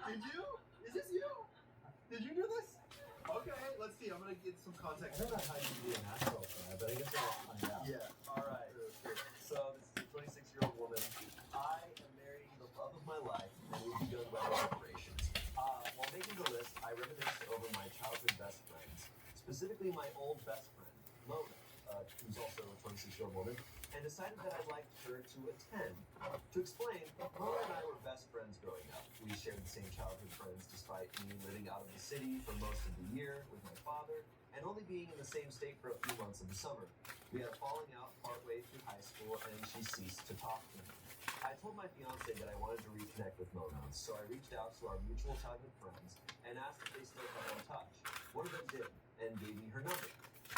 Did you? Is this you? Did you do this? Okay, let's see. I'm gonna get some context. I don't know how you can be an asshole for that, but I guess I'll find out. Yeah. All right. So this is a 26-year-old woman. I am marrying the love of my life, and we've begun wedding preparations. While making the list, I reminisced over my childhood best friends, specifically my old best friend, Mona, who's also a 26-year-old woman, and decided that I'd like her to attend. To explain, Mona and I were best friends growing up. We shared the same childhood friends despite me living out of the city for most of the year with my father, and only being in the same state for a few months of the summer. We had a falling out partway through high school, and she ceased to talk to me. I told my fiance that I wanted to reconnect with Mona, so I reached out to our mutual childhood friends and asked if they still kept in touch. One of them did, and gave me her number.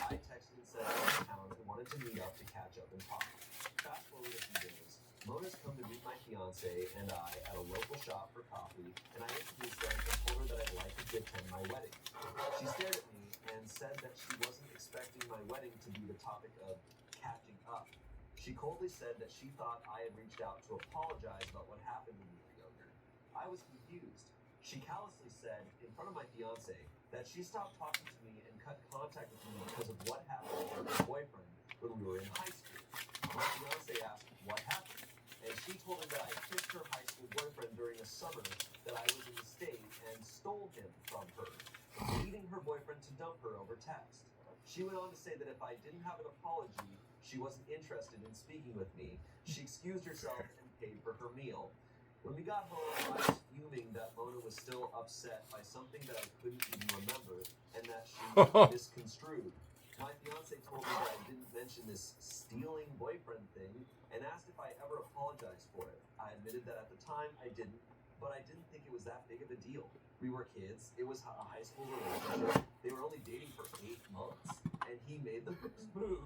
I texted and said I was in town and wanted to meet up to catch up and talk. Fast forward a few days, Mona's come to meet my fiance and I at a local shop for coffee, and I introduced her and told her that I'd like to attend my wedding. She stared at me and said that she wasn't expecting my wedding to be the topic of catching up. She coldly said that she thought I had reached out to apologize about what happened when we were younger. I was confused. She callously said, in front of my fiance, that she stopped talking to me and cut contact with me because of what happened with her boyfriend when we were in high school. My fiance asked what happened, and she told him that I kissed her high school boyfriend during a summer that I was in the state and stole him from her, leading her boyfriend to dump her over text. She went on to say that if I didn't have an apology, she wasn't interested in speaking with me. She excused herself and paid for her meal. When we got home, I was fuming that Mona was still upset by something that I couldn't even remember and that she misconstrued. My fiance told me that I didn't mention this stealing boyfriend thing and asked if I ever apologized for it. I admitted that at the time I didn't, but I didn't think it was that big of a deal. We were kids. It was a high school relationship. They were only dating for 8 months, and he made the first move.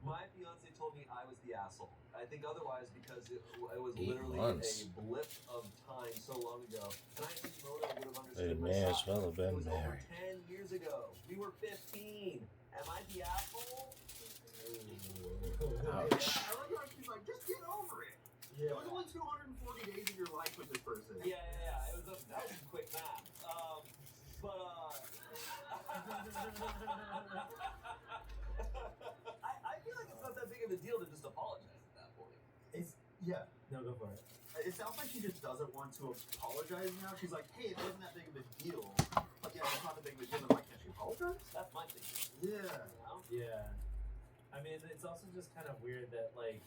My fiance told me I was the asshole. I think otherwise because it was literally a blip of time so long ago, and I think Mona would have understood my may side. as well have been It was over married. 10 years ago. We were 15. Am I the asshole? Ouch. I like how she's like, just get over it. Yeah. It was only 240 days of your life with this person. Yeah. That was some quick math. I feel like it's not that big of a deal to just apologize at that point. Yeah. No, go for it. It sounds like she just doesn't want to apologize now. She's like, hey, it wasn't that big of a deal. But yeah, it's not that big of a deal. I'm like, can she apologize? That's my thing. Yeah. You know? Yeah. I mean, it's also just kind of weird that, like,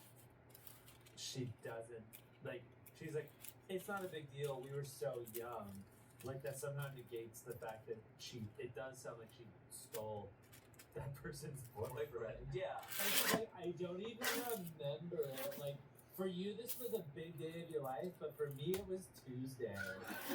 she doesn't, like, she's like, it's not a big deal. We were so young. Like, that somehow negates the fact that it does sound like she stole that person's boyfriend. Yeah. And she's like, I don't even remember it. Like, for you, this was a big day of your life, but for me, it was Tuesday.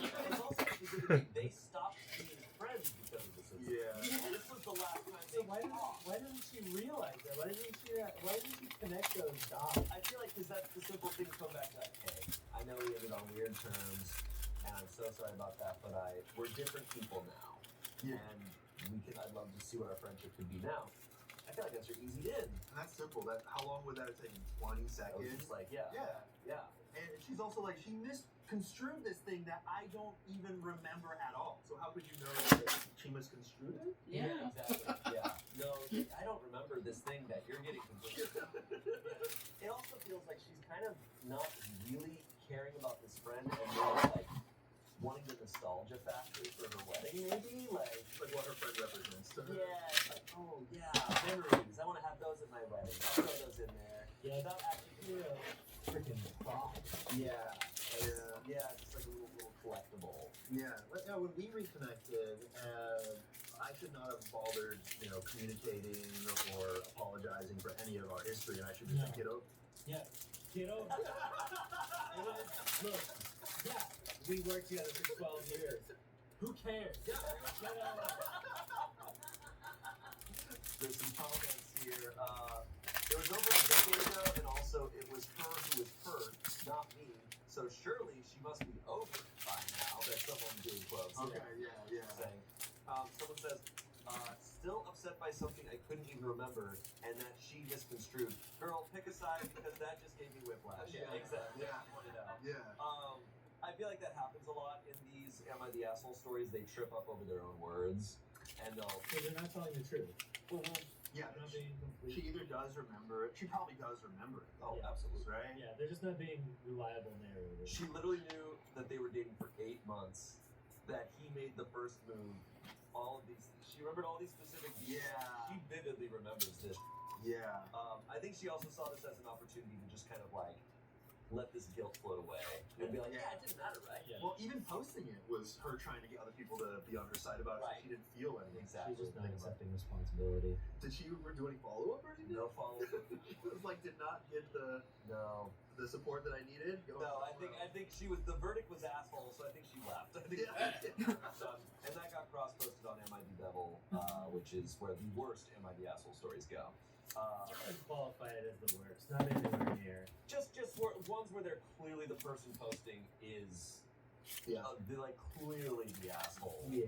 It's also specifically, they stopped being friends because of this incident. Yeah. This was the last time So they talked. why didn't she realize that? Why didn't she connect those dots? I feel like because that's the simple thing to come back to, like, hey, I know we ended on weird terms, and I'm so sorry about that, but we're different people now. Yeah. And I'd love to see what our friendship could be now. I feel like that's your easy in. And that's simple. How long would that have taken? 20 I was seconds? just like, yeah. And she's also like, she misconstrued this thing that I don't even remember at all. So how could you know that she misconstrued it? Yeah. Exactly. Yeah. No, I don't remember this thing that you're getting confused. It also feels like she's kind of not really caring about this friend and more like wanting the nostalgia factor for her wedding, maybe? Like What her friend represents to her. yeah, it's like, oh yeah, memories. I want to have those at my wedding. I'll throw those in there. Yeah, Without actually freaking thought. Yeah, just like a little collectible. Yeah. But, when we reconnected, I should not have bothered, communicating or apologizing for any of our history, and I should just get over. Yeah. Get over it. Look, yeah, we worked together for 12 years. Who cares? Get over it. There's some comments here. It was over a decade ago, and also it was her who was hurt, not me. So surely she must be over it by now. That's someone doing quotes. Okay, yeah. Saying. Someone says, still upset by something I couldn't even remember, and that she misconstrued. Girl, pick a side because that just gave me whiplash. Yeah. Exactly. Yeah. Point it out. Yeah. I feel like that happens a lot in the Am I the Asshole stories, they trip up over their own words, and they'll... So they're not telling the truth. Yeah, They're not she, being complete. she either does remember it. She probably does remember it. Oh, Yeah. absolutely. Right? Yeah, they're just not being reliable narrators. She literally knew that they were dating for 8 months, that he made the first move, all of these... She remembered all these specific details. Yeah. She vividly remembers this. Yeah. I think she also saw this as an opportunity to just kind of like let this guilt float away and be like, yeah, it didn't matter, right? Yeah. Well, even posting it was her trying to get other people to be on her side about it, Right. so she didn't feel anything. Exactly. She's just not Think about it. accepting responsibility. Did she ever do any follow-up or anything? No follow. Like, did not get the support that I needed? Go No, I somewhere think the verdict was asshole, so I think she left. I think and that got cross-posted on Am I the Devil, which is where the worst Am I the Asshole stories go. I would qualify it as the worst. Not anywhere near. Just ones where they're clearly the person posting is Yeah. they're like clearly the asshole. Yeah.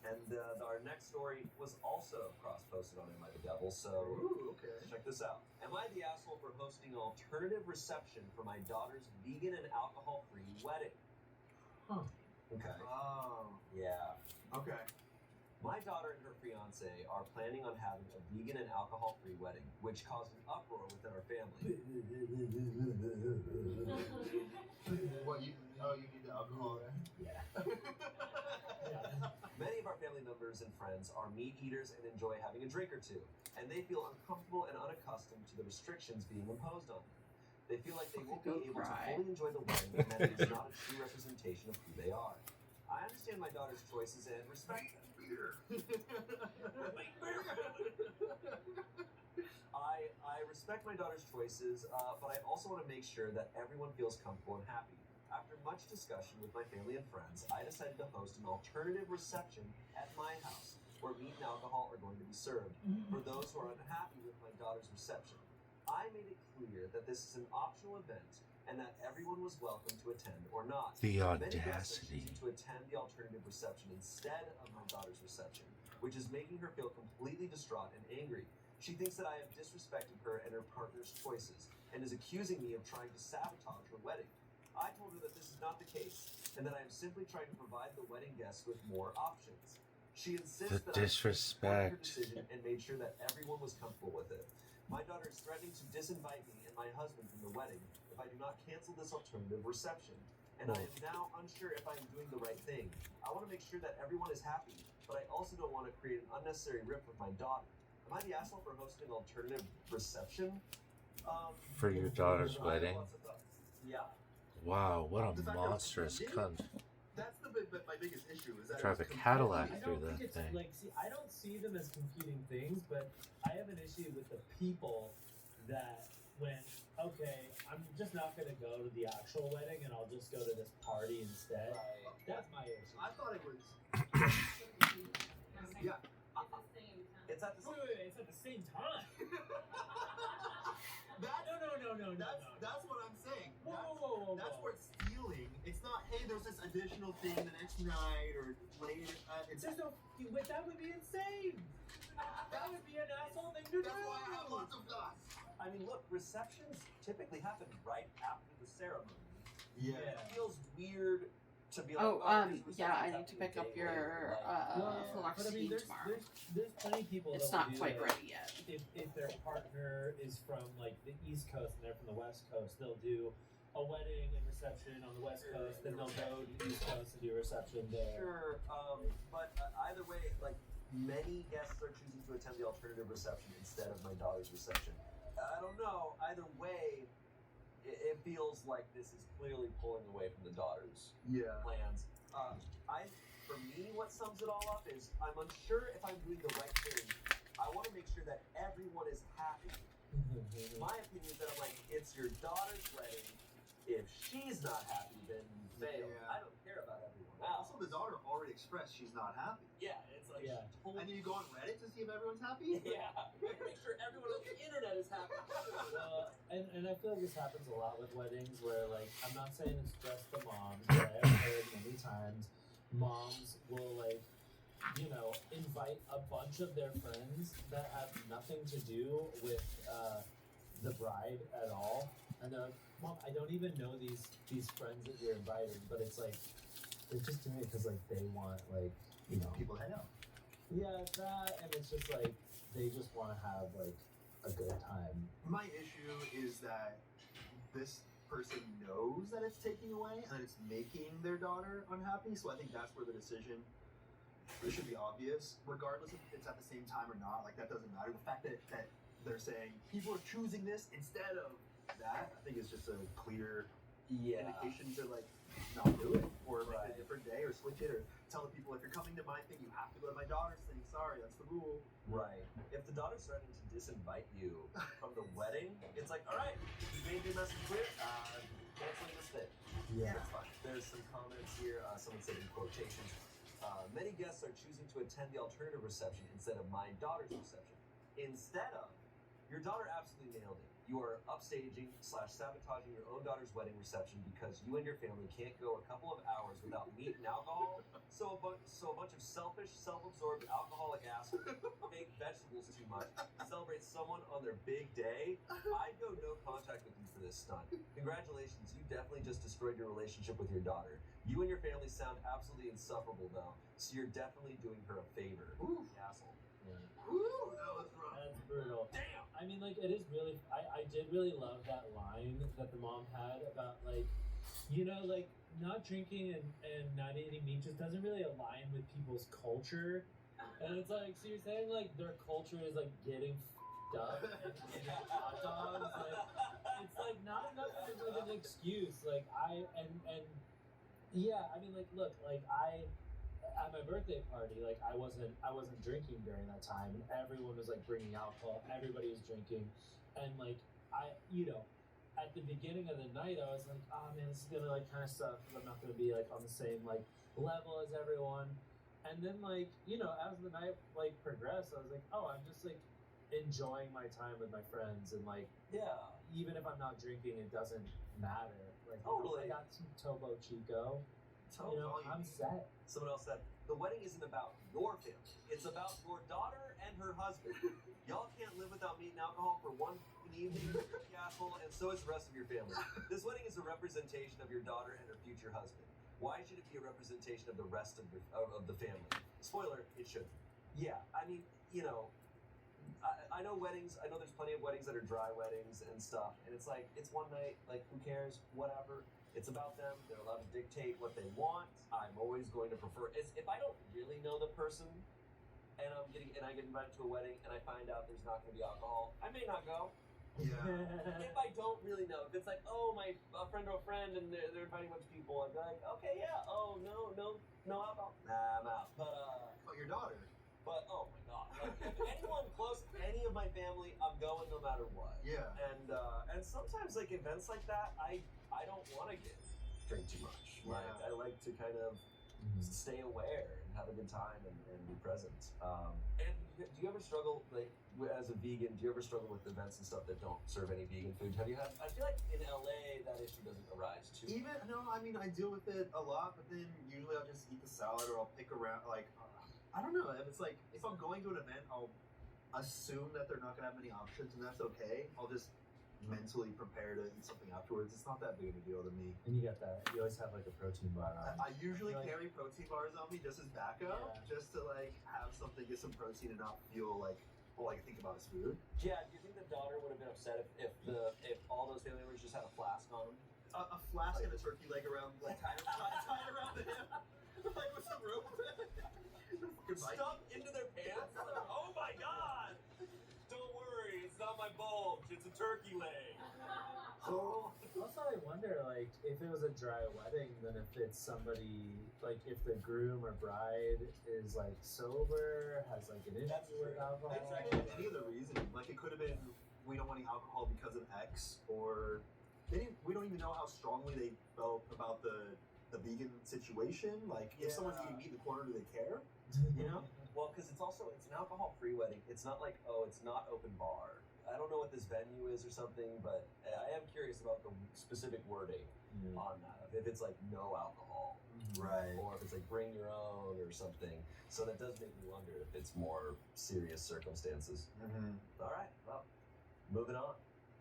And our next story was also cross-posted on Am I the Devil, so Ooh, okay. check this out. Am I the asshole for hosting an alternative reception for my daughter's vegan and alcohol-free wedding? Huh. Okay. Oh. Yeah. Okay. My daughter and her fiance are planning on having a vegan and alcohol-free wedding, which caused an uproar within our family. What you need the alcohol, right? Yeah. Many of our family members and friends are meat eaters and enjoy having a drink or two, and they feel uncomfortable and unaccustomed to the restrictions being imposed on them. They feel like they won't be able to fully enjoy the wedding and that it is not a true representation of who they are. I understand my daughter's choices and respect them. I respect my daughter's choices, but I also want to make sure that everyone feels comfortable and happy. After much discussion with my family and friends, I decided to host an alternative reception at my house, where meat and alcohol are going to be served, for those who are unhappy with my daughter's reception. I made it clear that this is an optional event, and that everyone was welcome to attend or not. The Many guests are audacity. choosing to attend the alternative reception instead of my daughter's reception, which is making her feel completely distraught and angry. She thinks that I have disrespected her and her partner's choices, and is accusing me of trying to sabotage her wedding. I told her that this is not the case, and that I am simply trying to provide the wedding guests with more options. She insists The that I supported her disrespect. decision and made sure that everyone was comfortable with it. My daughter is threatening to disinvite me and my husband from the wedding if I do not cancel this alternative reception. And I am now unsure if I am doing the right thing. I want to make sure that everyone is happy, but I also don't want to create an unnecessary rift with my daughter. Am I the asshole for hosting an alternative reception? For your daughter's wedding? Yeah. Wow, what The a fact that it's monstrous trending? cunt. That's my biggest issue is that Drive it's a Cadillac I through don't that think it's thing. like, see, I don't see them as competing things, but I have an issue with the people that went, okay, I'm just not gonna go to the actual wedding and I'll just go to this party instead. That's my issue. I thought it was. Yeah. It's at the Wait, it's at the same time. No. That's what I'm saying. Whoa. That's where it's stealing. It's not, hey, there's this additional thing the next night or later. It's There's no, but that would be insane. That would be an asshole thing to do. that's why I have lots of thoughts. I mean, look, receptions typically happen right after the ceremony. Yeah. It feels weird to be like, Oh, this yeah, I reception's need to happening pick a up day your later, like, But I fluoxetine mean, tomorrow. there's plenty of people. It's that'll not do quite it. ready yet. If their partner is from like the East Coast and they're from the West Coast, they'll do a wedding and reception on the West Coast, then they'll go to the East Coast and do a reception there. Sure, but either way, like, many guests are choosing to attend the alternative reception instead of my daughter's reception. I don't know. Either way, it feels like this is clearly pulling away from the daughter's Yeah. plans. For me, what sums it all up is I'm unsure if I'm doing the right thing. I want to make sure that everyone is happy. My opinion is that I'm like, it's your daughter's wedding. If she's not happy, then you fail. Yeah. I don't care about everyone else. Also, the daughter already expressed she's not happy. Yeah, it's like Yeah. she told And then you go on Reddit to see if everyone's happy? Yeah, make sure everyone on the internet is happy. And I feel like this happens a lot with weddings where, like, I'm not saying it's just the moms, but I have heard many times moms will, like, you know, invite a bunch of their friends that have nothing to do with the bride at all. And they're like, Mom, I don't even know these friends that you're inviting, but it's like, they're just doing it because like they want like People hang out. yeah that, and it's just like they just want to have like a good time. My issue is that this person knows that it's taking away and that it's making their daughter unhappy. So I think that's where the decision. It should be obvious, regardless if it's at the same time or not. Like that doesn't matter. The fact that they're saying people are choosing this instead of that, I think is just a clear indication to like not do it or make it a different day or switch it or tell the people if you're coming to my thing, you have to go to my daughter's thing. Sorry, that's the rule. Right. If the daughter's threatening to disinvite you from the wedding, it's like, all right, you made your message clear. Canceling this thing. Yeah. It's fine. There's some comments here. Someone said in quotations, many guests are choosing to attend the alternative reception instead of my daughter's reception. Instead of, your daughter absolutely nailed it. You are upstaging/sabotaging your own daughter's wedding reception because you and your family can't go a couple of hours without meat and alcohol. So a bunch of selfish, self-absorbed alcoholic assholes make vegetables too much, celebrate someone on their big day. I'd go no contact with you for this stunt. Congratulations, you definitely just destroyed your relationship with your daughter. You and your family sound absolutely insufferable though, so you're definitely doing her a favor. Ooh. Asshole. Ooh, that was rough. That's brutal. Damn! I mean, like, it is really. I did really love that line that the mom had about, like, like, not drinking and not eating meat just doesn't really align with people's culture. And it's like, so you're saying, like, their culture is, like, getting f***ed up and eating hot dogs? Like, it's, like, not enough of, like, an excuse. Like, yeah, I mean, like, look, like, at my birthday party, like I wasn't drinking during that time, and everyone was like bringing alcohol. Everybody was drinking, and like at the beginning of the night, I was like, oh man, this is gonna like kind of suck because I'm not gonna be like on the same like level as everyone. And then like as the night like progressed, I was like, oh, I'm just like enjoying my time with my friends, and like even if I'm not drinking, it doesn't matter. Like I Totally. got some Topo Chico. I'm set. Someone else said, the wedding isn't about your family. It's about your daughter and her husband. Y'all can't live without meat and alcohol for one evening, you asshole, and so is the rest of your family. This wedding is a representation of your daughter and her future husband. Why should it be a representation of the rest of the family? Spoiler, it shouldn't. Yeah, I mean, I know weddings, I know there's plenty of weddings that are dry weddings and stuff, and it's like, it's one night, like, who cares, whatever. It's about them. They're allowed to dictate what they want. I'm always going to prefer. If I don't really know the person, and I get invited to a wedding, and I find out there's not going to be alcohol, I may not go. Yeah. If I don't really know, if it's like, oh, a friend or a friend, and they're inviting a bunch of people, I'd be like, okay, yeah. Oh no alcohol. Nah, I'm out. But your daughter. But oh my god, like, if anyone close, any of my family, I'm going no matter what. Yeah. And sometimes like events like that, I don't want to drink too much. Like I like to kind of stay aware and have a good time and be present. And do you ever struggle like as a vegan? Do you ever struggle with events and stuff that don't serve any vegan food? Have you had? I feel like in LA that issue doesn't arise too. I mean I deal with it a lot, but then usually I'll just eat the salad or I'll pick around like. I don't know. It's like if I'm going to an event, I'll assume that they're not gonna have many options, and that's okay. I'll just mentally prepare to eat something afterwards. It's not that big of a deal to me. And you got that. You always have like a protein bar on. I usually carry protein bars on me just as backup, just to like have something, get some protein, and not feel like all I can think about is food. Yeah. Do you think the daughter would have been upset if all those family members just had a flask on them? A flask and a turkey leg around, like tied around the hip, like with some rope. Stuffed into their pants? Oh my god! Don't worry, it's not my bulge, it's a turkey leg. Also, I wonder, like, if it was a dry wedding, then if it's somebody, like, if the groom or bride is, like, sober, has, like, an issue with alcohol. That's actually any of the reasoning. Like, it could have been, we don't want any alcohol because of X, or we don't even know how strongly they felt about the vegan situation. Like, if someone's eating meat in the corner, do they care? Well, because it's an alcohol-free wedding. It's not like, it's not open bar. I don't know what this venue is or something, but I am curious about the specific wording on that. If it's like no alcohol, right? Or if it's like bring your own or something. So that does make me wonder if it's more serious circumstances. Mm-hmm. All right, well, moving on.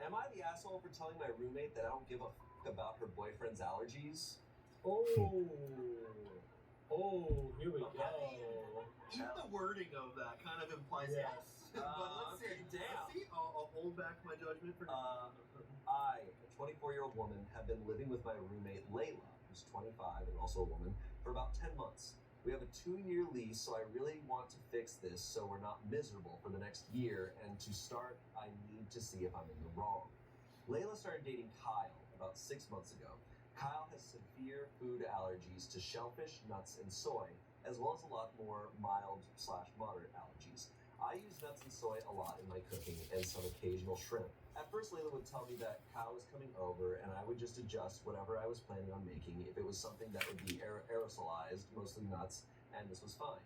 Am I the asshole for telling my roommate that I don't give a f*** about her boyfriend's allergies? Oh. Oh, here we Okay. go. Even the wording of that kind of implies Yeah. yes. But let's okay, see. damn. Let's see. I'll hold back my judgment for now. I, a 24-year-old woman, have been living with my roommate Layla, who's 25 and also a woman, for about 10 months. We have a 2-year lease, so I really want to fix this so we're not miserable for the next year, and to start, I need to see if I'm in the wrong. Layla started dating Kyle about 6 months ago. Kyle has severe food allergies to shellfish, nuts, and soy, as well as a lot more mild/moderate allergies. I use nuts and soy a lot in my cooking and some occasional shrimp. At first, Layla would tell me that Kyle was coming over and I would just adjust whatever I was planning on making if it was something that would be aerosolized, mostly nuts, and this was fine.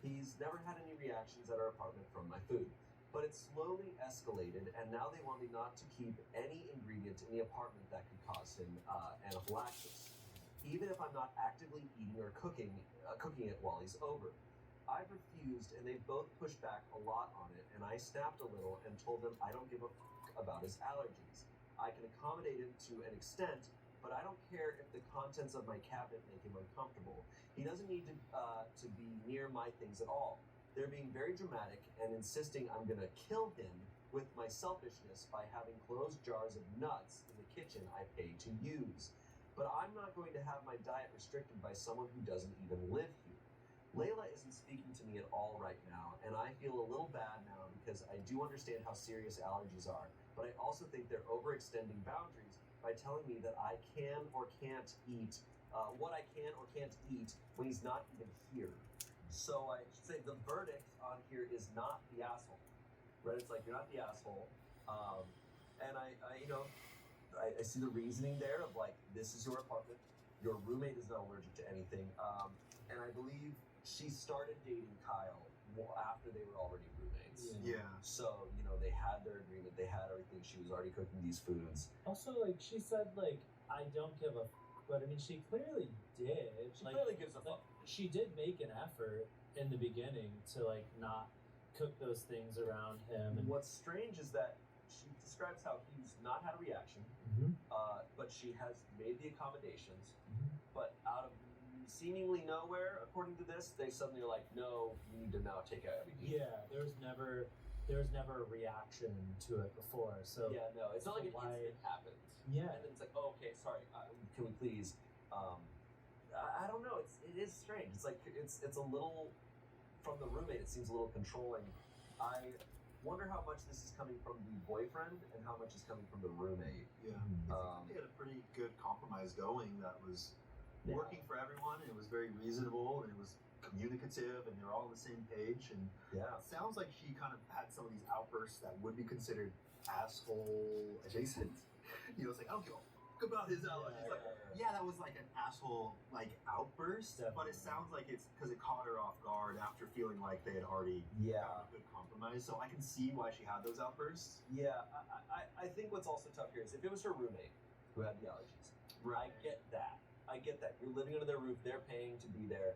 He's never had any reactions at our apartment from my food. But it slowly escalated, and now they want me not to keep any ingredient in the apartment that could cause him anaphylaxis, even if I'm not actively eating or cooking it while he's over. I've refused, and they've both pushed back a lot on it, and I snapped a little and told them I don't give a about his allergies. I can accommodate him to an extent, but I don't care if the contents of my cabinet make him uncomfortable. He doesn't need to be near my things at all. They're being very dramatic and insisting I'm gonna kill him with my selfishness by having closed jars of nuts in the kitchen I pay to use. But I'm not going to have my diet restricted by someone who doesn't even live here. Layla isn't speaking to me at all right now, and I feel a little bad now because I do understand how serious allergies are, but I also think they're overextending boundaries by telling me that I can or can't eat what I can or can't eat when he's not even here. So I should say the verdict on here is not the asshole, right? It's like you're not the asshole, and I see the reasoning there of like this is your apartment, your roommate is not allergic to anything, and I believe she started dating Kyle after they were already roommates. Yeah. So they had their agreement, they had everything. She was already cooking these foods. Also, like she said, like I don't give a, but I mean she clearly did. She like, clearly gives a fuck. She did make an effort in the beginning to like not cook those things around him. And What's strange is that she describes how he's not had a reaction, but she has made the accommodations. But out of seemingly nowhere, according to this, they suddenly are like, "No, you need to now take out everything." yeah, there was never a reaction to it before. So Yeah, no, it's not like an why- incident happens. yeah, And then it's like, oh, okay, sorry, can we please? I don't know. It is strange. It's like it's a little from the roommate. It seems a little controlling. I wonder how much this is coming from the boyfriend and how much is coming from the roommate. Yeah. Um, They had a pretty good compromise going that was working for everyone. And it was very reasonable and it was communicative and they were all on the same page. And Yeah. it sounds like she kind of had some of these outbursts that would be considered asshole adjacent. It's like, I don't give a fuck about his allergies. It's like, yeah, that was like an asshole outburst, but it sounds like it's because it caught her off guard after feeling like they had already Yeah. found a good compromise. So I can see why she had those outbursts. Yeah. I think what's also tough here is if it was her roommate who had the allergies. I get that. You're living under their roof. They're paying to be there.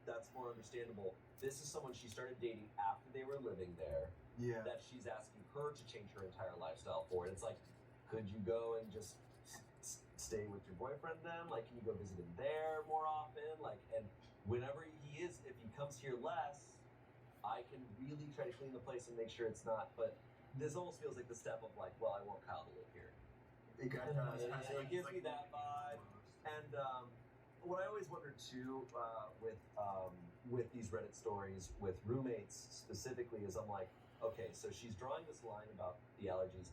That's more understandable. This is someone she started dating after they were living there. Yeah. That she's asking her to change her entire lifestyle for. And it's like, could you go and just stay with your boyfriend then? Like, can you go visit him there more often? Like, and whenever he is, if he comes here less, I can really try to clean the place and make sure it's not. But this almost feels like the step of like, well, I want Kyle to live here. It It gives me that vibe. And what I always wonder too with these Reddit stories with roommates specifically is I'm like, okay, so she's drawing this line about the allergies.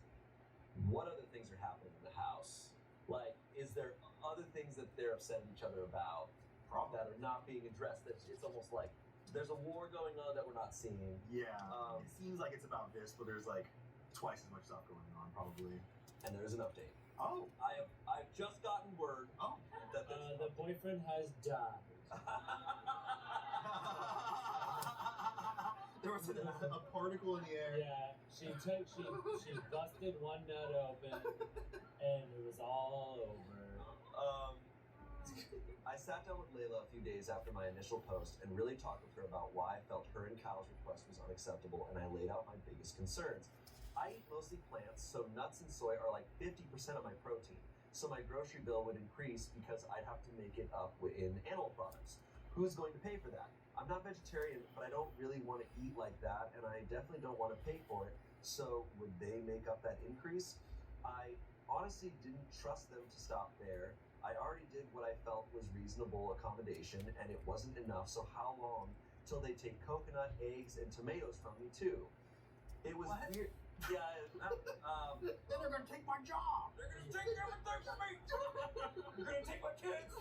What other things are happening in the house? Like, is there other things that they're upset at each other about that are not being addressed? That it's almost like there's a war going on that we're not seeing. Yeah. It seems like it's about this, but there's like twice as much stuff going on, probably. And there is an update. Oh. I've just gotten word that there's the boyfriend has died. There was a particle in the air. Yeah, she busted one nut open, and it was all over. I sat down with Layla a few days after my initial post and really talked with her about why I felt her and Kyle's request was unacceptable, and I laid out my biggest concerns. I eat mostly plants, so nuts and soy are like 50% of my protein. so my grocery bill would increase because I'd have to make it up in animal products. Who's going to pay for that? I'm not vegetarian, but I don't really want to eat like that, and I definitely don't want to pay for it. So would they make up that increase? I honestly didn't trust them to stop there. I already did what I felt was reasonable accommodation, and it wasn't enough. So how long till they take coconut, eggs, and tomatoes from me too? It was What? weird. Yeah. Then they're gonna take my job. They're gonna take everything from me. You're gonna take my kids.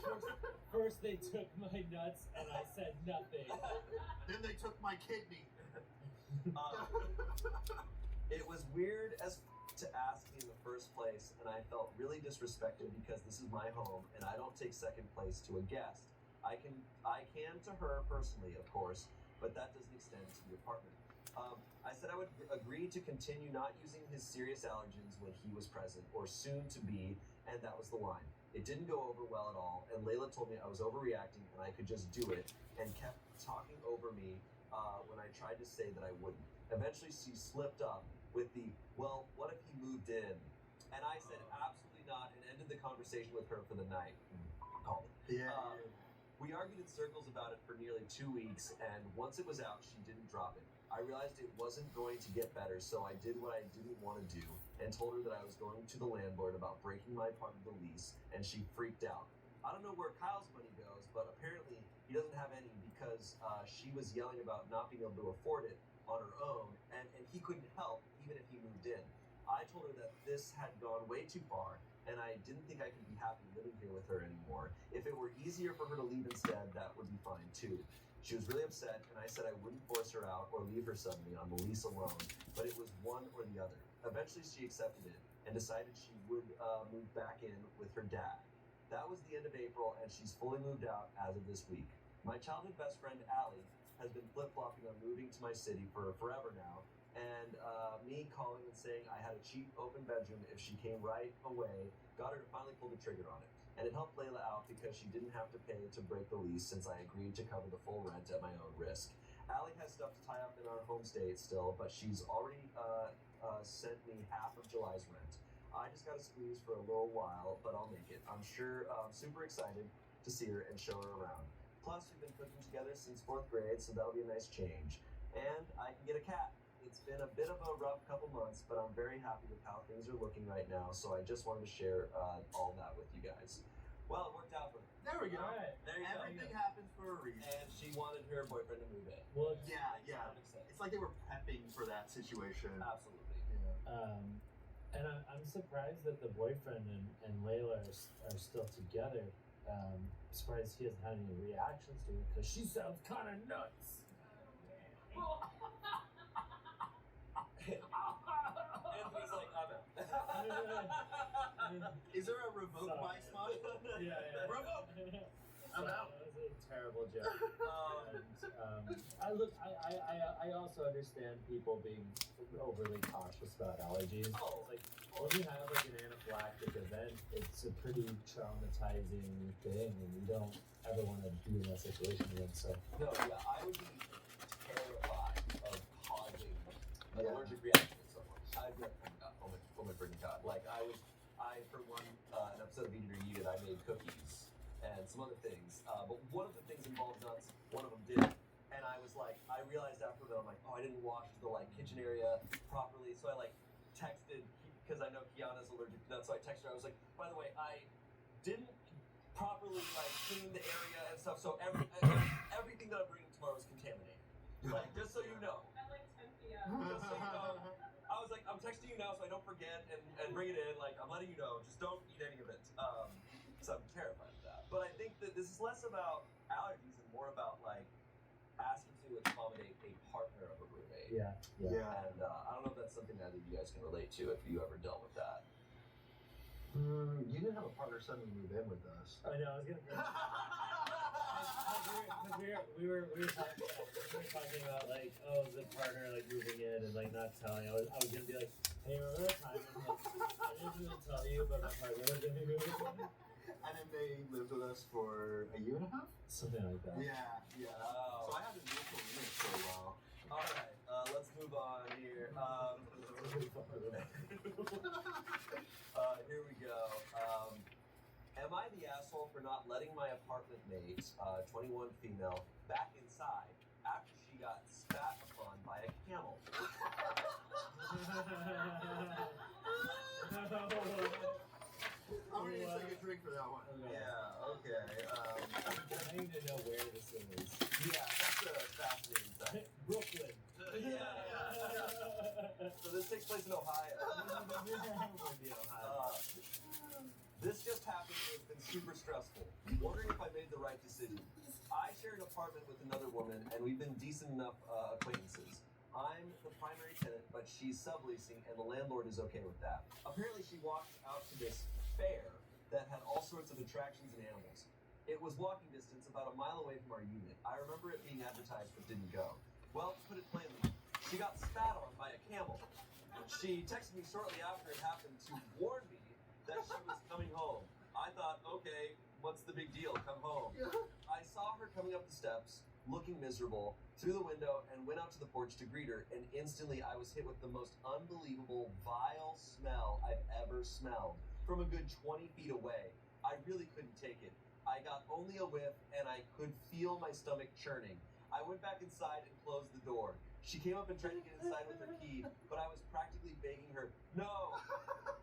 First they took my nuts and I said nothing. Then they took my kidney. It was weird as to ask me in the first place, and I felt really disrespected because this is my home and I don't take second place to a guest. I can to her personally, of course, but that doesn't extend to the apartment. I said I would agree to continue not using his serious allergens when he was present, or soon to be, and that was the line. It didn't go over well at all, and Layla told me I was overreacting and I could just do it, and kept talking over me when I tried to say that I wouldn't. Eventually, she slipped up with the, well, what if he moved in? And I said absolutely not, and ended the conversation with her for the night. Called it. Yeah. We argued in circles about it for nearly 2 weeks, and once it was out, she didn't drop it. I realized it wasn't going to get better, so I did what I didn't want to do, and told her that I was going to the landlord about breaking my part of the lease, and she freaked out. I don't know where Kyle's money goes, but apparently he doesn't have any because she was yelling about not being able to afford it on her own, and he couldn't help even if he moved in. I told her that this had gone way too far, and I didn't think I could be happy living here with her anymore. If it were easier for her to leave instead, that would be fine too. She was really upset, and I said I wouldn't force her out or leave her suddenly on the lease alone, but it was one or the other. Eventually, she accepted it and decided she would move back in with her dad. That was the end of April, and she's fully moved out as of this week. My childhood best friend, Allie, has been flip-flopping on moving to my city for forever now, and me calling and saying I had a cheap open bedroom if she came right away got her to finally pull the trigger on it. And it helped Layla out because she didn't have to pay to break the lease since I agreed to cover the full rent at my own risk. Allie has stuff to tie up in our home state still, but she's already sent me half of July's rent. I just got to squeeze for a little while, but I'll make it. I'm sure super excited to see her and show her around. Plus, we've been cooking together since 4th grade, so that'll be a nice change. And I can get a cat. It's been a bit of a rough couple months, but I'm very happy with how things are looking right now, so I just wanted to share all that with you guys. Well, it worked out for her. There we go. All right. There you Everything go. happens for a reason. And she wanted her boyfriend to move in. Well, Yeah, yeah. Perfect sense. It's like they were prepping for that situation. Absolutely. Yeah. and I'm surprised that the boyfriend and Layla are still together. Surprised he hasn't had any reactions to it because she sounds kind of nuts. Anthony's like, Is there a revoke Sorry. my spot? Yeah. Revoke! I'm out. That was a terrible joke. I also understand people being overly cautious about allergies. Oh. It's like when you have like an anaphylactic event, it's a pretty traumatizing thing, and you don't ever want to be in that situation again. So No, yeah, I would be terrified of causing an Yeah. allergic reaction in someone. I'd be like, oh my freaking god. Like, I for one, an episode of Eat It or Eat It, I made cookies and some other things. But one of the things involved nuts, one of them didn't. And I was like, I realized after that, I'm like, oh, I didn't wash the like kitchen area properly. So I like texted, because I know Kiana's allergic to nuts, so I texted her, I was like, by the way, I didn't properly like clean the area and stuff, so everything that I'm bringing tomorrow is contaminated. Like, just so you know. At like 10 p.m. Just so you know. I was like, I'm texting you now so I don't forget and bring it in. Like, I'm letting you know, just don't eat any of it. So I'm terrified of that. But I think that this is less about allergies and more about like asking to accommodate a partner of a roommate. yeah. Yeah. And I don't know if that's something that either of you guys can relate to if you ever dealt with that. You didn't have a partner suddenly move in with us. I know. I was gonna. We were talking about like, oh, the partner like moving in and like not telling. I was gonna be like, hey, remember that time when like, I didn't really tell you, but my partner was gonna be moving in? And then they lived with us for a year and a half? Something like that. Yeah. Oh. So I had to move for a minute for a while. Alright, let's move on here. Here we go. Am I the asshole for not letting my apartment mate, 21 female, back inside after she got spat upon by a camel? I'm gonna need to take a drink for that one. Yeah, okay. I need to know where this is. Yeah, that's a fascinating fact. Brooklyn. So this takes place in Ohio. This just happened and it's been super stressful. Wondering if I made the right decision. I share an apartment with another woman and we've been decent enough acquaintances. I'm the primary tenant, but she's subleasing and the landlord is okay with that. Apparently she walked out to this fair that had all sorts of attractions and animals. It was walking distance about a mile away from our unit. I remember it being advertised but didn't go. Well, to put it plainly, she got spat on by a camel. She texted me shortly after it happened to warn me that she was coming home. I thought, okay, what's the big deal? Come home. I saw her coming up the steps, looking miserable, through the window, and went out to the porch to greet her, and instantly I was hit with the most unbelievable, vile smell I've ever smelled from a good 20 feet away. I really couldn't take it. I got only a whiff, and I could feel my stomach churning. I went back inside and closed the door. She came up and tried to get inside with her key, but I was practically begging her, no,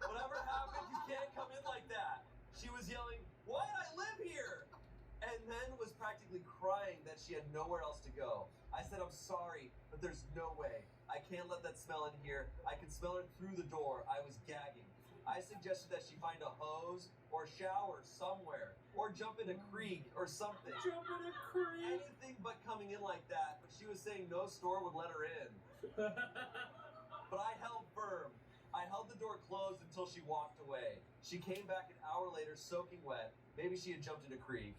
whatever happened, you can't come in like that. She was yelling, what? I live here! And then was practically crying that she had nowhere else to go. I said, I'm sorry, but there's no way. I can't let that smell in here. I can smell it through the door. I was gagging. I suggested that she find a hose or shower somewhere, or jump in a creek or something. Jump in a creek. Anything but coming in like that, but she was saying no store would let her in. But I held firm. I held the door closed until she walked away. She came back an hour later soaking wet. Maybe she had jumped in a creek.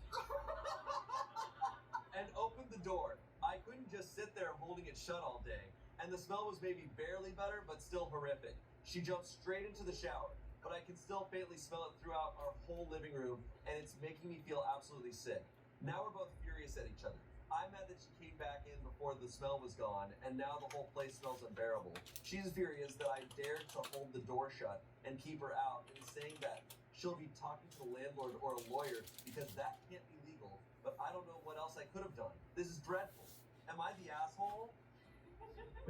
And opened the door. I couldn't just sit there holding it shut all day. And the smell was maybe barely better, but still horrific. She jumped straight into the shower, but I can still faintly smell it throughout our whole living room, and it's making me feel absolutely sick. Now we're both furious at each other. I'm mad that she came back in before the smell was gone, and now the whole place smells unbearable. She's furious that I dared to hold the door shut and keep her out, and is saying that she'll be talking to the landlord or a lawyer because that can't be legal, but I don't know what else I could have done. This is dreadful. Am I the asshole?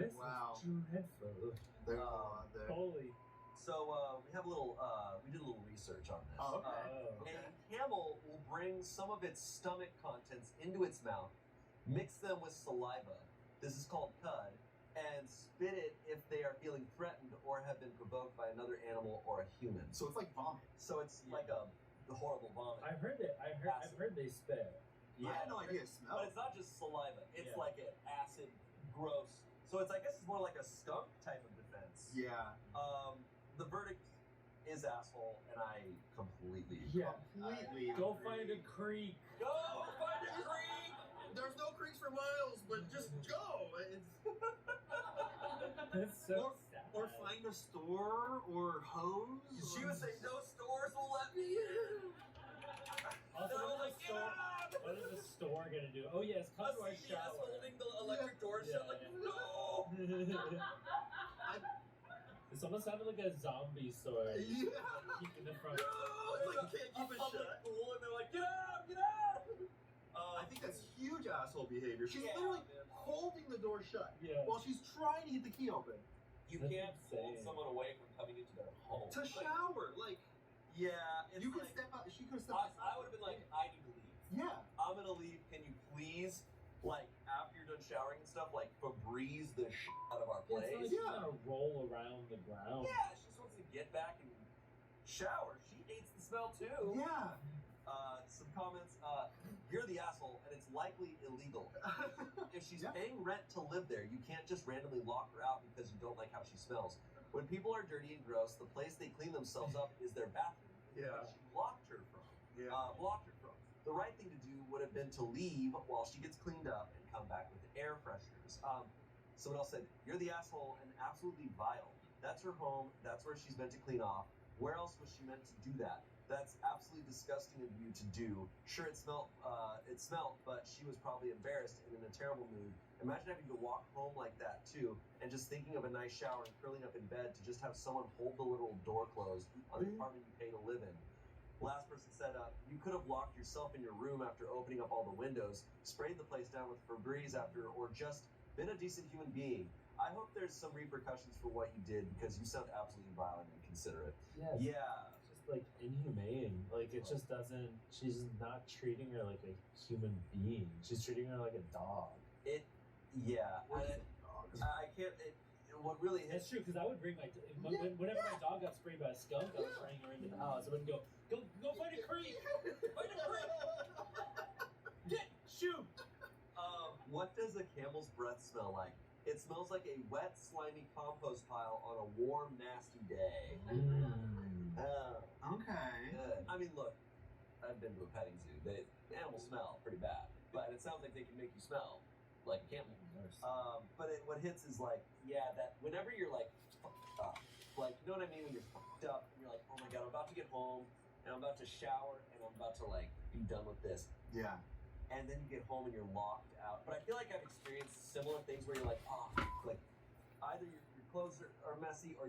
This Wow. is dreadful. There's a lot there. Holy. So we have a little, we did a little research on this. Oh, okay. A camel will bring some of its stomach contents into its mouth, mix them with saliva, this is called cud, and spit it if they are feeling threatened or have been provoked by another animal or a human. So it's like vomit. So it's like a horrible vomit. I've heard they spit. I had no idea it smelled. But it's not just saliva. It's Yeah. like an acid, gross. So it's, I guess it's more like a skunk type of defense. Yeah. The verdict is asshole, and I completely Completely. Go agree. find a creek. Go find a creek! There's no creeks for miles, but just go. That's so sad. Or find a store or hose. She was saying no stores will let me in. Also, And I was what like, is get the store? out! What is the store gonna do? Oh yes, come to A our CVS shower. holding the electric door shut, like, Yeah. no! This almost sounded like a zombie store. Yeah. Keeping the front. No! It's like, It's can't a keep it public shut. pool, and they're like, get out, get out! I think that's huge asshole behavior. She's Yeah, literally man. holding the door shut Yeah. while she's trying to get the key open You That's can't hold insane. someone away from coming into their home. to shower. Like Yeah, it's you could like, step out. She could step. I would have been like, I need to leave. Yeah. I'm gonna leave. Can you please, like, after you're done showering and stuff, like, Febreze the shit out of our It's not place? like she's gonna roll around the ground. Yeah, she just wants to get back and shower. She hates the smell too. Yeah. Some comments. You're the asshole, and it's likely illegal. If she's Yeah. paying rent to live there, you can't just randomly lock her out because you don't like how she smells. When people are dirty and gross, the place they clean themselves up is their bathroom. Yeah. Which she blocked her from. Yeah. Blocked her from. The right thing to do would have been to leave while she gets cleaned up and come back with air fresheners. Someone else said, you're the asshole and absolutely vile. That's her home. That's where she's meant to clean off. Where else was she meant to do that? That's absolutely disgusting of you to do. Sure, it smelled, but she was probably embarrassed and in a terrible mood. Imagine having to walk home like that too, and just thinking of a nice shower and curling up in bed to just have someone hold the little door closed on the apartment you pay to live in. Last person said, you could have locked yourself in your room after opening up all the windows, sprayed the place down with Febreze after, or just been a decent human being. I hope there's some repercussions for what you did because you sound absolutely violent and inconsiderate. Yeah. Yeah. It's just like inhumane. Like it just doesn't. She's not treating her like a human being. She's treating her like a dog. Yeah. I can't. What really That's hits. true because I would bring my whenever my dog got sprayed by a skunk, I would bring her into the house. I wouldn't go find a creep. Find a creep. Get shoot. What does a camel's breath smell like? It smells like a wet, slimy compost pile on a warm, nasty day. Okay. Good. I mean, look, I've been to a petting zoo. The animals smell pretty bad, but it sounds like they can make you smell like a camel. But what hits is like, yeah, that whenever you're like fucked up, like, you know what I mean? When you're fucked up and you're like, oh my god, I'm about to get home and I'm about to shower and I'm about to like be done with this. Yeah. And then you get home and you're locked out. But I feel like I've experienced similar things where you're like, oh, like either your clothes are messy or